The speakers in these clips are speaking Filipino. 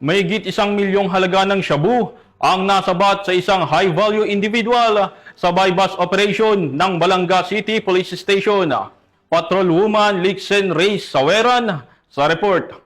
Mahigit 1 milyong halaga ng shabu ang nasabat sa isang high-value individual sa bypass operation ng Balanga City Police Station. Patrolwoman Lixen Reyes Saweran sa report.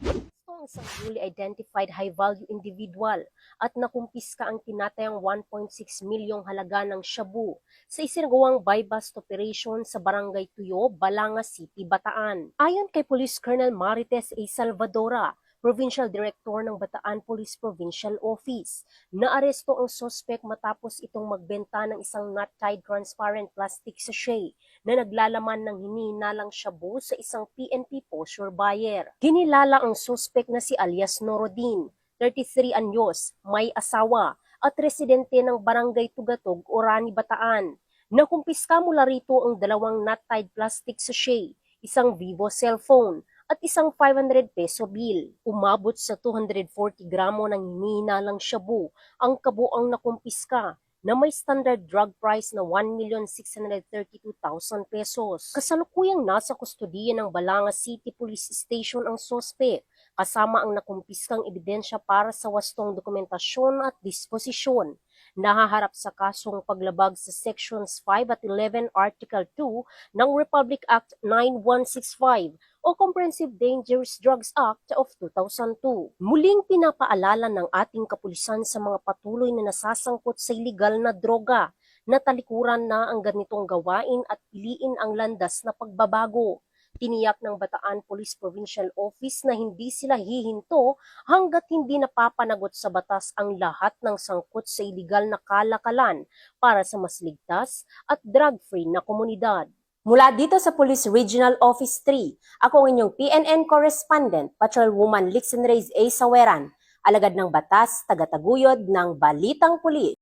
Ang isang newly identified high-value individual at nakumpiska ang tinatayang 1.6 milyong halaga ng shabu sa isinagawang buy-bust operation sa Barangay Tuyo, Balanga City, Bataan. Ayon kay Police Colonel Marites A. Salvadora, Provincial Director ng Bataan Police Provincial Office, naaresto ang suspect matapos itong magbenta ng isang not-tied transparent plastic sachet na naglalaman ng hinihinalang shabu sa isang PNP posture buyer. Kinilala ang suspect na si alias Norodin, 33 anyos, may asawa, at residente ng Barangay Tugatog, Orani, Bataan. Nakumpiska mula rito ang dalawang not-tied plastic sachet, isang Vivo cellphone, at isang 500 peso bill. Umabot sa 240 gramo ng hinihinalang shabu ang kabuang nakumpiska na may standard drug price na 1,632,000 pesos. Kasalukuyang nasa kustodiya ng Balanga City Police Station ang suspect, kasama ang nakumpiskang ebidensya para sa wastong dokumentasyon at disposisyon. Nahaharap sa kasong paglabag sa Sections 5 at 11 Article 2 ng Republic Act 9165 o Comprehensive Dangerous Drugs Act of 2002. Muling pinapaalala ng ating kapulisan sa mga patuloy na nasasangkot sa iligal na droga na talikuran na ang ganitong gawain at piliin ang landas na pagbabago. Tiniyak ng Bataan Police Provincial Office na hindi sila hihinto hanggat hindi napapanagot sa batas ang lahat ng sangkot sa iligal na kalakalan para sa mas ligtas at drug-free na komunidad. Mula dito sa Police Regional Office 3, ako ang inyong PNN Correspondent, Patrolwoman Lixen Reyes A. Saweran, alagad ng batas, tagataguyod ng Balitang Pulis.